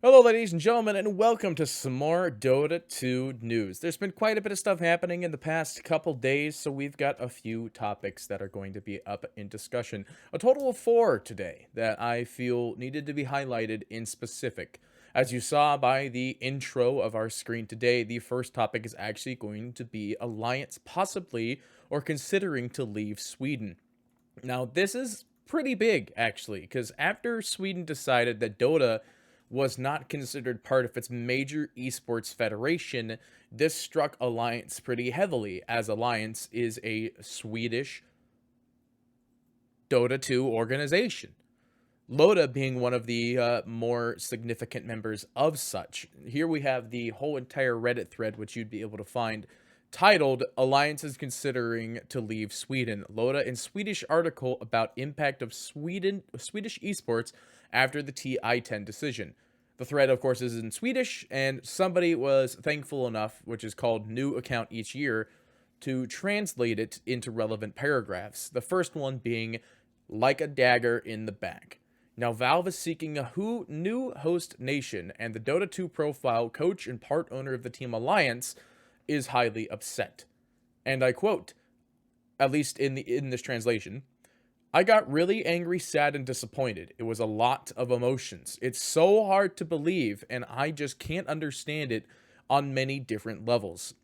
Hello, ladies and gentlemen, and welcome to some more Dota 2 news. There's been quite a bit of stuff happening in the past couple days, so we've got a few topics that are going to be up in discussion. A total of 4 today that I feel needed to be highlighted in specific. As you saw by the intro of our screen today, the first topic is actually going to be Alliance possibly or considering to leave Sweden. Now, this is pretty big, actually, because after Sweden decided that Dota was not considered part of its major esports federation, this struck Alliance pretty heavily, as Alliance is a Swedish Dota 2 organization. Loda being one of the more significant members of such. Here we have the whole entire Reddit thread, which you'd be able to find, titled "Alliance is considering to leave Sweden." Loda in Swedish article about impact of Swedish esports after the TI-10 decision. The thread, of course, is in Swedish, and somebody was thankful enough, which is called new account each year, to translate it into relevant paragraphs. The first one being, like a dagger in the back. Now, Valve is seeking a new host nation, and the Dota 2 profile coach and part owner of the team Alliance is highly upset. And I quote, at least in this translation, "I got really angry, sad, and disappointed. It was a lot of emotions. It's so hard to believe, and I just can't understand it on many different levels.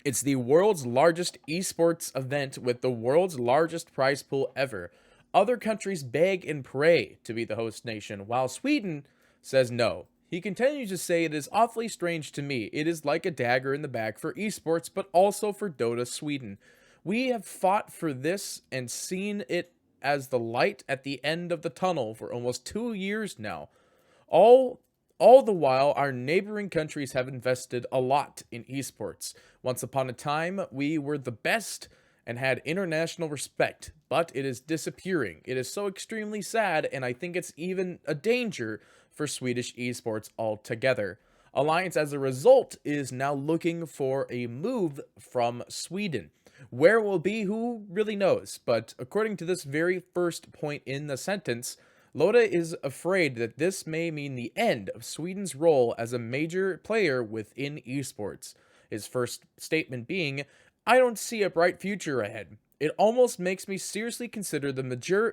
It's the world's largest esports event with the world's largest prize pool ever. Other countries beg and pray to be the host nation, while Sweden says no. He continues to say it is awfully strange to me. It is like a dagger in the back for esports, but also for Dota Sweden. We have fought for this and seen it as the light at the end of the tunnel for almost 2 years now. All the while, our neighboring countries have invested a lot in esports. Once upon a time, we were the best and had international respect, but it is disappearing. It is so extremely sad, and I think it's even a danger for Swedish esports altogether. Alliance, as a result, is now looking for a move from Sweden. Where will be, who really knows? But according to this very first point in the sentence, Loda is afraid that this may mean the end of Sweden's role as a major player within esports. His first statement being, "I don't see a bright future ahead. It almost makes me seriously consider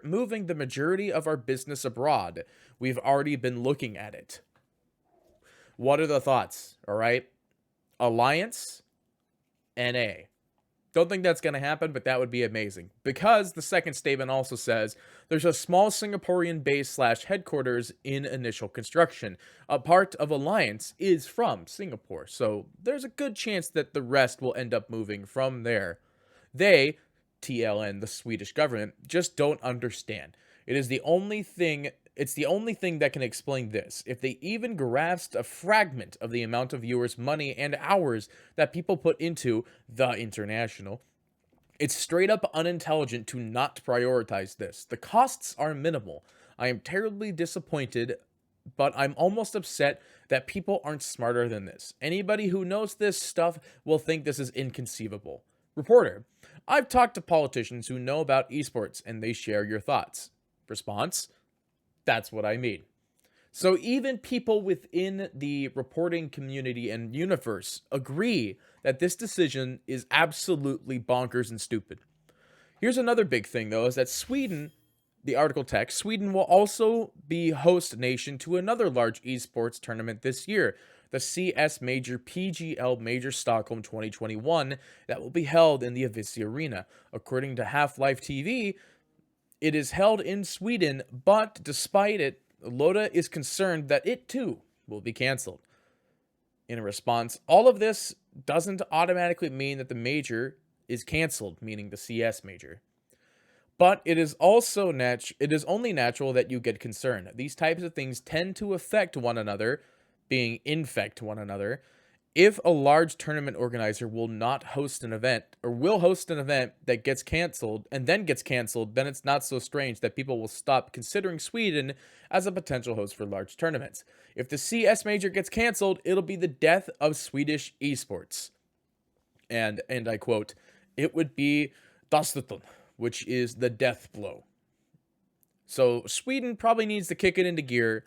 moving the majority of our business abroad. We've already been looking at it." What are the thoughts? All right. Alliance, NA. Don't think that's going to happen, but that would be amazing. Because the second statement also says there's a small Singaporean base / headquarters in initial construction. A part of Alliance is from Singapore, so there's a good chance that the rest will end up moving from there. They, TLN, the Swedish government, just don't understand. It's the only thing that can explain this. If they even grasped a fragment of the amount of viewers, money, and hours that people put into the international, it's straight up unintelligent to not prioritize this. The costs are minimal. I am terribly disappointed, but I'm almost upset that people aren't smarter than this. Anybody who knows this stuff will think this is inconceivable. Reporter, I've talked to politicians who know about esports and they share your thoughts. Response, that's what I mean. So even people within the reporting community and universe agree that this decision is absolutely bonkers and stupid. Here's another big thing, though, is that Sweden, the article text, Sweden will also be host nation to another large esports tournament this year, the CS Major PGL Major Stockholm 2021, that will be held in the Avicii Arena. According to Half-Life TV, it is held in Sweden, but despite it, Loda is concerned that it too will be cancelled. In response, all of this doesn't automatically mean that the major is cancelled, meaning the CS major. But it is also only natural that you get concerned. These types of things tend to affect one another, infect one another. If a large tournament organizer will host an event that gets canceled, then it's not so strange that people will stop considering Sweden as a potential host for large tournaments. If the CS major gets canceled, it'll be the death of Swedish esports. And I quote, it would be dödsdomen, which is the death blow. So Sweden probably needs to kick it into gear.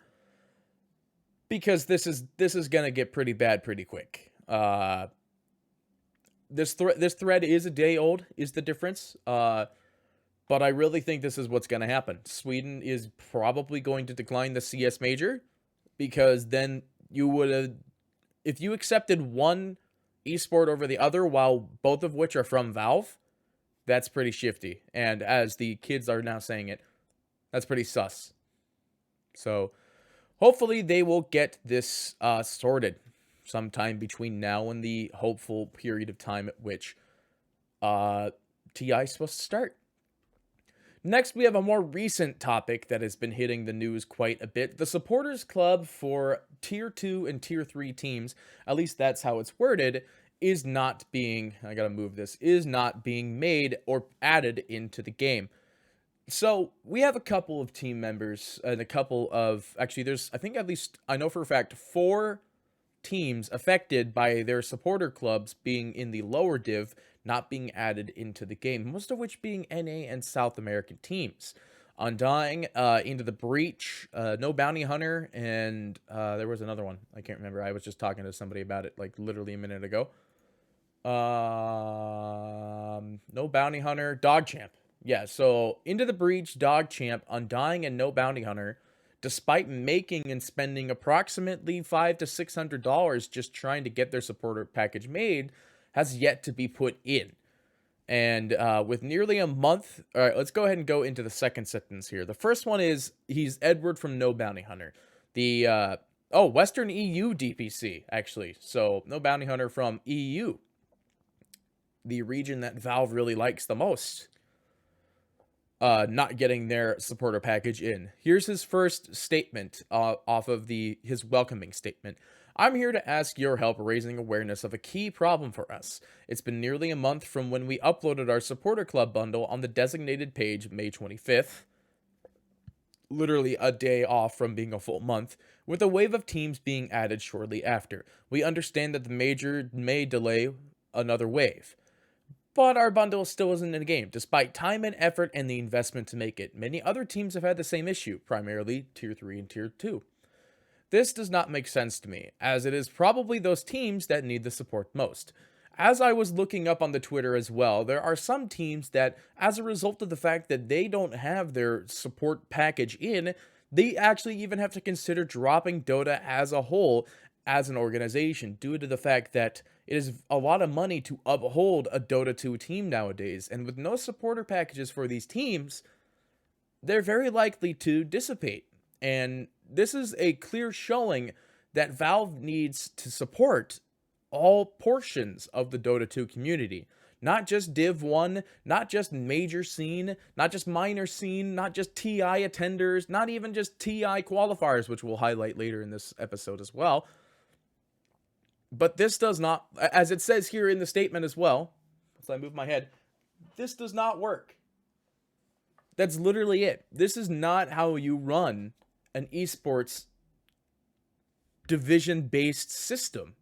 because this is gonna get pretty bad pretty quick. This thread is a day old, is the difference. But I really think this is what's gonna happen. Sweden is probably going to decline the CS major, because then you would have, if you accepted one esport over the other while both of which are from Valve, that's pretty shifty. And as the kids are now saying it, that's pretty sus. So hopefully they will get this sorted sometime between now and the hopeful period of time at which TI is supposed to start. Next, we have a more recent topic that has been hitting the news quite a bit. The supporters club for Tier 2 and Tier 3 teams, at least that's how it's worded, is not being, I gotta move this, is not being made or added into the game. So, we have a couple of team members and a couple of, actually there's, I think at least, I know for a fact, 4 teams affected by their supporter clubs being in the lower div, not being added into the game, most of which being NA and South American teams. Undying, Into the Breach, No Bounty Hunter, and there was another one. I can't remember. I was just talking to somebody about it, like, literally a minute ago. No Bounty Hunter, Dog Champ. Yeah, so Into the Breach, Dog Champ, Undying, and No Bounty Hunter, despite making and spending approximately $500 to $600 just trying to get their supporter package made, has yet to be put in. And with nearly a month, all right, let's go ahead and go into the second sentence here. The first one is, he's Edward from No Bounty Hunter. The, Western EU DPC, actually. So, No Bounty Hunter from EU. The region that Valve really likes the most. Not getting their supporter package in. Here's his first statement off of his welcoming statement. I'm here to ask your help raising awareness of a key problem for us. It's been nearly a month from when we uploaded our supporter club bundle on the designated page, May 25th. Literally a day off from being a full month, with a wave of teams being added shortly after. We understand that the major may delay another wave, but our bundle still isn't in the game, despite time and effort and the investment to make it. Many other teams have had the same issue, primarily Tier 3 and Tier 2. This does not make sense to me, as it is probably those teams that need the support most. As I was looking up on the Twitter as well, there are some teams that, as a result of the fact that they don't have their support package in, they actually even have to consider dropping Dota as a whole as an organization, due to the fact that it is a lot of money to uphold a Dota 2 team nowadays, and with no supporter packages for these teams, they're very likely to dissipate. And this is a clear showing that Valve needs to support all portions of the Dota 2 community. Not just Div 1, not just major scene, not just minor scene, not just TI attenders, not even just TI qualifiers, which we'll highlight later in this episode as well. But this does not, as it says here in the statement as well, as I move my head, this does not work. That's literally it. This is not how you run an esports division-based system.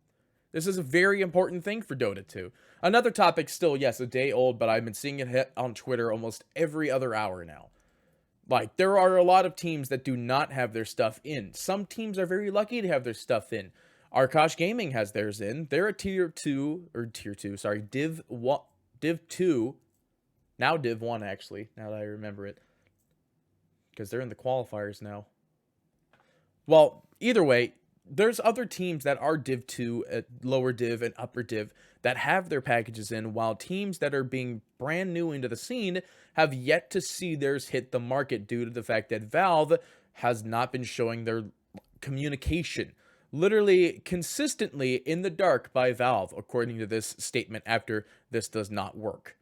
This is a very important thing for Dota 2. Another topic still, yes, a day old, but I've been seeing it hit on Twitter almost every other hour now. Like, there are a lot of teams that do not have their stuff in. Some teams are very lucky to have their stuff in. Arkosh Gaming has theirs in. They're a Div 2, Div 2, now Div 1 actually, now that I remember it. Because they're in the qualifiers now. Well, either way, there's other teams that are Div 2, lower Div and upper Div, that have their packages in, while teams that are being brand new into the scene have yet to see theirs hit the market due to the fact that Valve has not been showing their communication. Literally consistently in the dark by Valve, according to this statement after this does not work.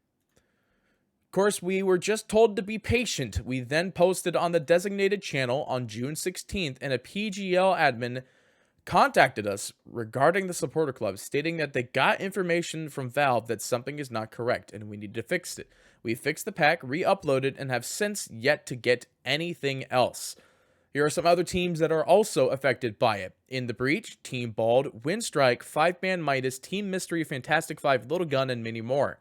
Of course, we were just told to be patient. We then posted on the designated channel on June 16th, and a PGL admin contacted us regarding the supporter club, stating that they got information from Valve that something is not correct and we need to fix it. We fixed the pack, re-uploaded, and have since yet to get anything else. Here are some other teams that are also affected by it. In the Breach, Team Bald, Windstrike, 5-Man Midas, Team Mystery, Fantastic 5, Little Gun, and many more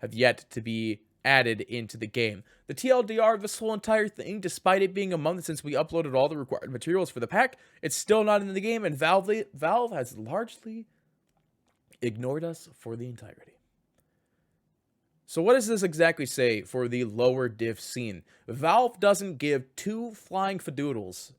have yet to be added into the game. The TLDR of this whole entire thing, despite it being a month since we uploaded all the required materials for the pack, it's still not in the game, and Valve has largely ignored us for the entirety. So what does this exactly say for the lower div scene? Valve doesn't give two flying fadoodles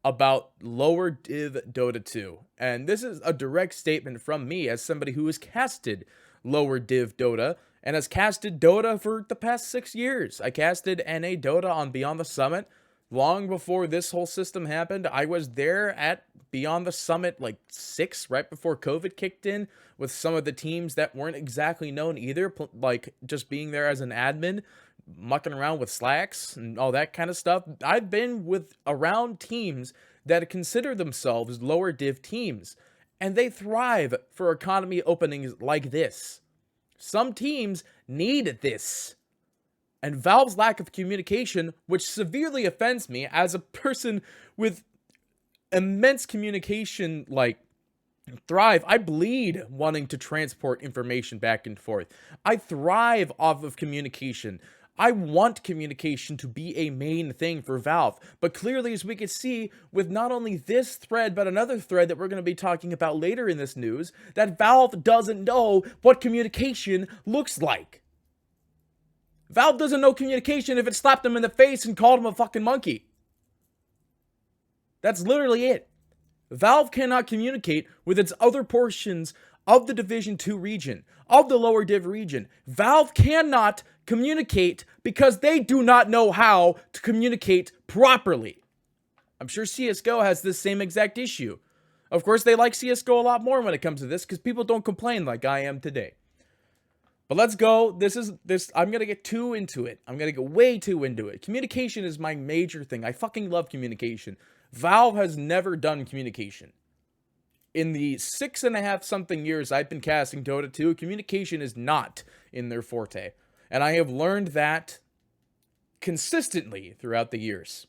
about lower div Dota 2. And this is a direct statement from me as somebody who has casted lower div Dota and has casted Dota for the past 6 years. I casted NA Dota on Beyond the Summit long before this whole system happened. I was there at Beyond the Summit like 6, right before COVID kicked in, with some of the teams that weren't exactly known either, like just being there as an admin, mucking around with slacks and all that kind of stuff. I've been around teams that consider themselves lower div teams, and they thrive for economy openings like this. Some teams need this. And Valve's lack of communication, which severely offends me as a person with immense communication, thrive. I bleed wanting to transport information back and forth. I thrive off of communication. I want communication to be a main thing for Valve. But clearly, as we can see with not only this thread, but another thread that we're going to be talking about later in this news, that Valve doesn't know what communication looks like. Valve doesn't know communication if it slapped him in the face and called him a fucking monkey. That's literally it. Valve cannot communicate with its other portions of the Division 2 region, of the lower div region. Valve cannot communicate because they do not know how to communicate properly. I'm sure CSGO has this same exact issue. Of course, they like CSGO a lot more when it comes to this because people don't complain like I am today. But let's go. I'm going to get too into it. I'm going to get way too into it. Communication is my major thing. I fucking love communication. Valve has never done communication. In the 6.5 something years I've been casting Dota 2, communication is not in their forte. And I have learned that consistently throughout the years.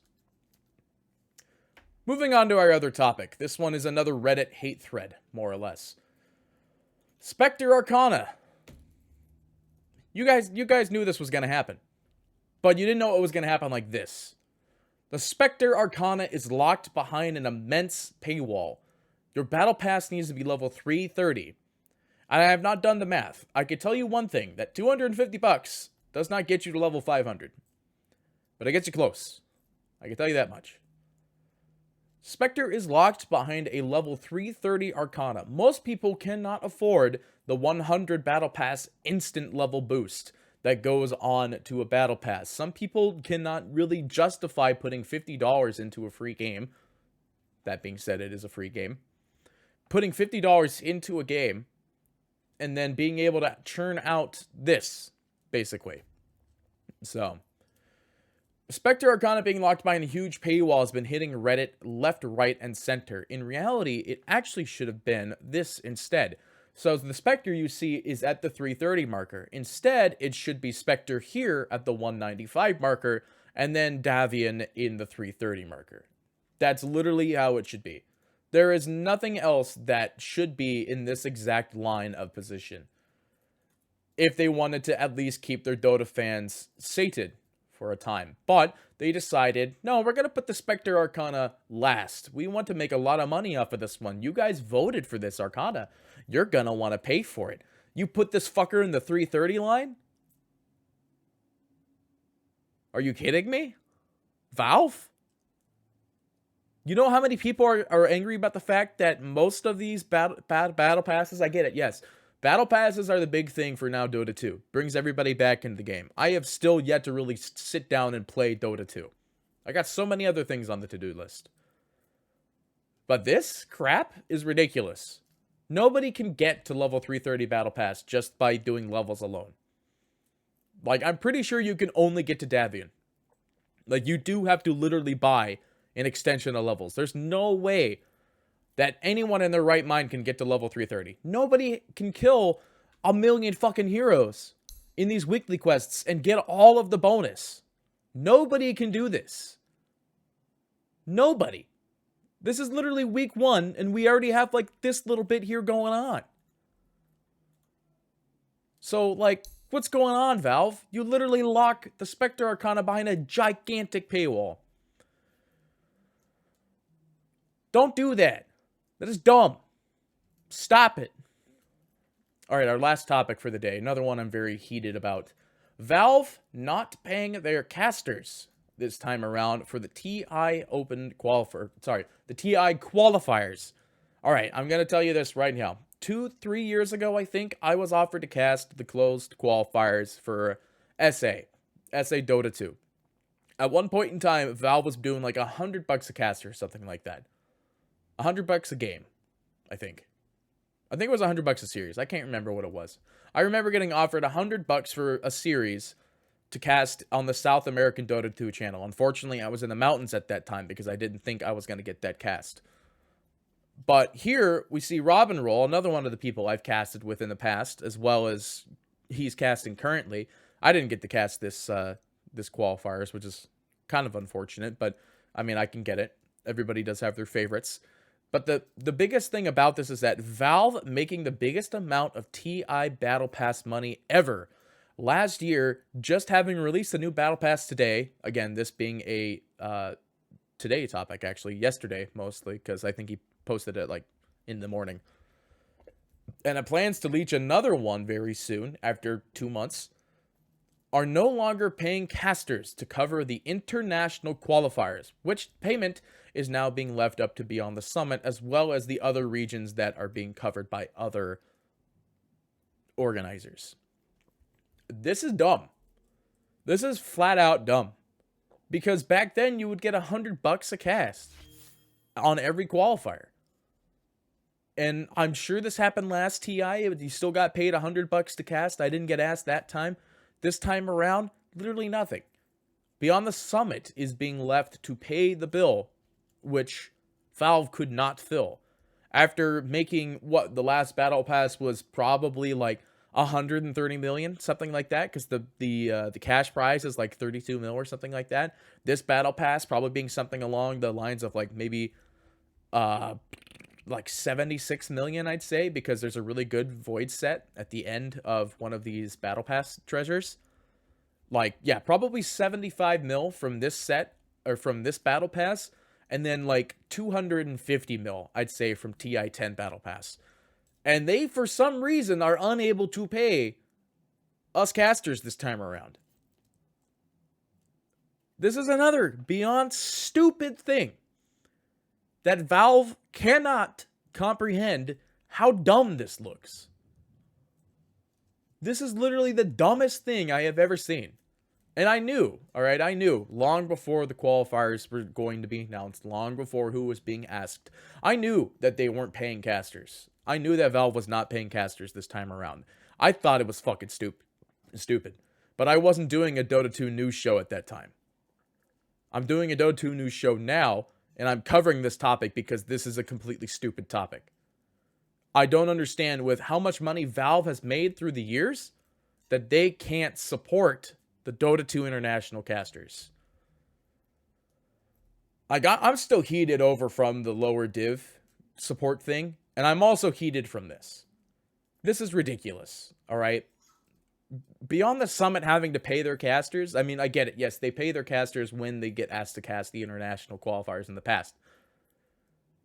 Moving on to our other topic. This one is another Reddit hate thread, more or less. Spectre Arcana. You guys knew this was going to happen. But you didn't know it was going to happen like this. The Spectre Arcana is locked behind an immense paywall. Your battle pass needs to be level 330. And I have not done the math. I can tell you one thing, that $250 does not get you to level 500. But it gets you close. I can tell you that much. Spectre is locked behind a level 330 Arcana. Most people cannot afford the 100 battle pass instant level boost that goes on to a battle pass. Some people cannot really justify putting $50 into a free game. That being said, it is a free game. Putting $50 into a game and then being able to churn out this, basically. So, Spectre Arcana being locked behind a huge paywall has been hitting Reddit left, right, and center. In reality, it actually should have been this instead. So the Spectre you see is at the 330 marker. Instead, it should be Spectre here at the 195 marker, and then Davian in the 330 marker. That's literally how it should be. There is nothing else that should be in this exact line of position, if they wanted to at least keep their Dota fans sated for a time. But they decided, no, we're going to put the Spectre Arcana last. We want to make a lot of money off of this one. You guys voted for this Arcana. You're going to want to pay for it. You put this fucker in the 330 line? Are you kidding me? Valve? You know how many people are angry about the fact that most of these battle passes, I get it, yes. Battle passes are the big thing for now Dota 2. Brings everybody back into the game. I have still yet to really sit down and play Dota 2. I got so many other things on the to-do list. But this crap is ridiculous. Nobody can get to level 330 battle pass just by doing levels alone. Like, I'm pretty sure you can only get to Davian. Like, you do have to literally buy an extension of levels. There's no way that anyone in their right mind can get to level 330. Nobody can kill a million fucking heroes in these weekly quests and get all of the bonus. Nobody can do this. Nobody. This is literally week 1, and we already have, like, this little bit here going on. So, like, What's going on, Valve? You literally lock the Spectre Arcana behind a gigantic paywall. Don't do that. That is dumb. Stop it. All right, our last topic for the day. Another one I'm very heated about. Valve not paying their casters this time around for the TI Open qualifier. Sorry, the TI qualifiers. All right, I'm going to tell you this right now. 2-3 years ago, I think, I was offered to cast the closed qualifiers for SA Dota 2. At one point in time, Valve was doing like $100 a caster or something like that. $100 a game, I think. I think it was $100 a series. I can't remember what it was. I remember getting offered $100 for a series to cast on the South American Dota 2 channel. Unfortunately, I was in the mountains at that time because I didn't think I was going to get that cast. But here we see Robin Roll, another one of the people I've casted with in the past, as well as he's casting currently. I didn't get to cast this qualifiers, which is kind of unfortunate, but I mean, I can get it. Everybody does have their favorites. But the biggest thing about this is that Valve making the biggest amount of TI Battle Pass money ever. Last year, just having released a new Battle Pass today, again, this being a today topic, actually, yesterday mostly, because I think he posted it like in the morning. And it plans to launch another one very soon, after 2 months, are no longer paying casters to cover the international qualifiers, which payment is now being left up to Beyond the Summit, as well as the other regions that are being covered by other organizers. This is dumb. This is flat out dumb. Because back then, you would get $100 a cast on every qualifier. And I'm sure this happened last TI. You still got paid $100 to cast. I didn't get asked that time. This time around, literally nothing. Beyond the Summit is being left to pay the bill, which Valve could not fill. After making what the last Battle Pass was probably like 130 million, something like that, because the cash prize is like 32 mil or something like that. This Battle Pass probably being something along the lines of like maybe like 76 million, I'd say, because there's a really good void set at the end of one of these Battle Pass treasures. Like, yeah, probably 75 mil from this set, or from this Battle Pass, and then like 250 mil, I'd say, from TI-10 Battle Pass. And they, for some reason, are unable to pay us casters this time around. This is another beyond stupid thing that Valve cannot comprehend how dumb this looks. This is literally the dumbest thing I have ever seen. And I knew, all right, I knew long before the qualifiers were going to be announced, long before who was being asked. I knew that they weren't paying casters. I knew that Valve was not paying casters this time around. I thought it was fucking stupid. But I wasn't doing a Dota 2 news show at that time. I'm doing a Dota 2 news show now, and I'm covering this topic because this is a completely stupid topic. I don't understand, with how much money Valve has made through the years, that they can't support the Dota 2 international casters. I'm still heated over from the lower div support thing, and I'm also heated from this. This is ridiculous, all right? Beyond the Summit having to pay their casters, I mean, I get it. Yes, they pay their casters when they get asked to cast the international qualifiers in the past.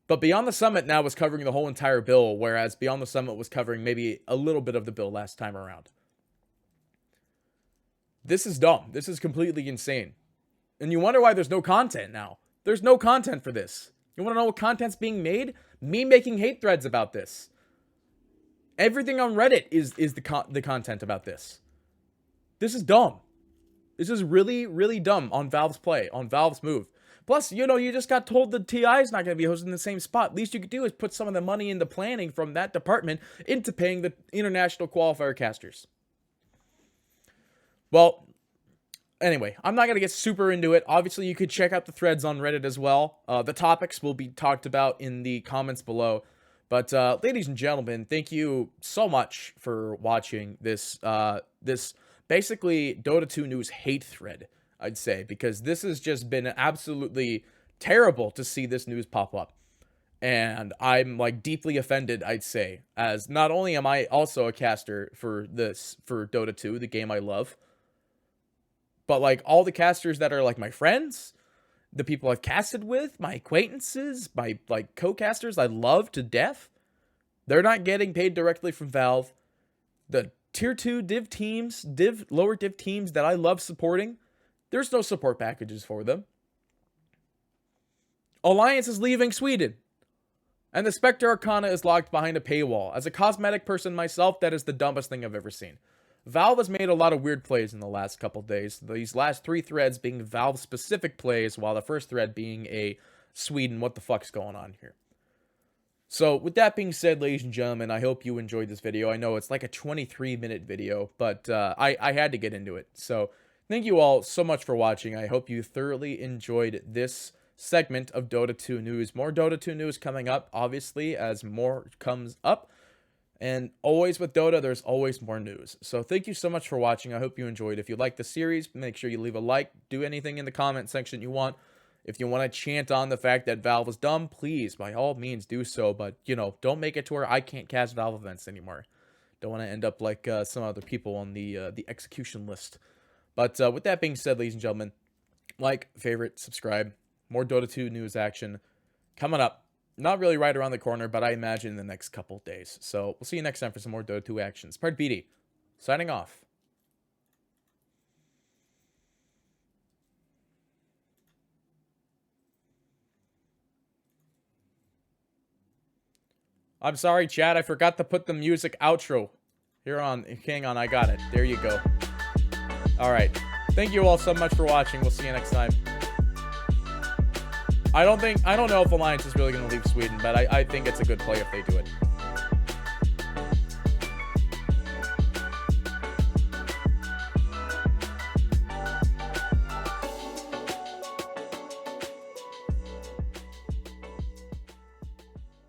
But Beyond the Summit now was covering the whole entire bill, whereas Beyond the Summit was covering maybe a little bit of the bill last time around. This is dumb. This is completely insane. And you wonder why there's no content now. There's no content for this. You want to know what content's being made? Me making hate threads about this. Everything on Reddit is the content about this. This is dumb. This is really, really dumb on Valve's play, on Valve's move. Plus, you know, you just got told the TI is not going to be hosted in the same spot. Least you could do is put some of the money into planning from that department into paying the international qualifier casters. Well, anyway, I'm not going to get super into it. Obviously, you could check out the threads on Reddit as well. The topics will be talked about in the comments below. But, ladies and gentlemen, thank you so much for watching this basically Dota 2 news hate thread, I'd say, because this has just been absolutely terrible to see this news pop up. And I'm like deeply offended, I'd say, as not only am I also a caster for Dota 2, the game I love, but like all the casters that are like my friends, the people I've casted with, my acquaintances, my like co-casters I love to death, they're not getting paid directly from Valve. The tier 2 lower div teams that I love supporting, there's no support packages for them. Alliance is leaving Sweden. And the Spectre Arcana is locked behind a paywall. As a cosmetic person myself, that is the dumbest thing I've ever seen. Valve has made a lot of weird plays in the last couple days. These last 3 threads being Valve-specific plays, while the first thread being a Sweden, what the fuck's going on here? So, with that being said, ladies and gentlemen, I hope you enjoyed this video. I know it's like a 23-minute video, but I had to get into it. So, thank you all so much for watching. I hope you thoroughly enjoyed this segment of Dota 2 news. More Dota 2 news coming up, obviously, as more comes up. And always with Dota, there's always more news. So thank you so much for watching. I hope you enjoyed. If you like the series, make sure you leave a like. Do anything in the comment section you want. If you want to chant on the fact that Valve is dumb, please, by all means, do so. But, you know, don't make it to where I can't cast Valve events anymore. Don't want to end up like some other people on the execution list. But with that being said, ladies and gentlemen, like, favorite, subscribe. More Dota 2 news action coming up. Not really right around the corner, but I imagine in the next couple days. So we'll see you next time for some more Dota 2 actions. Part BD, signing off. I'm sorry, chat. I forgot to put the music outro. Hang on, I got it. There you go. All right. Thank you all so much for watching. We'll see you next time. I don't know if Alliance is really going to leave Sweden, but I think it's a good play if they do it.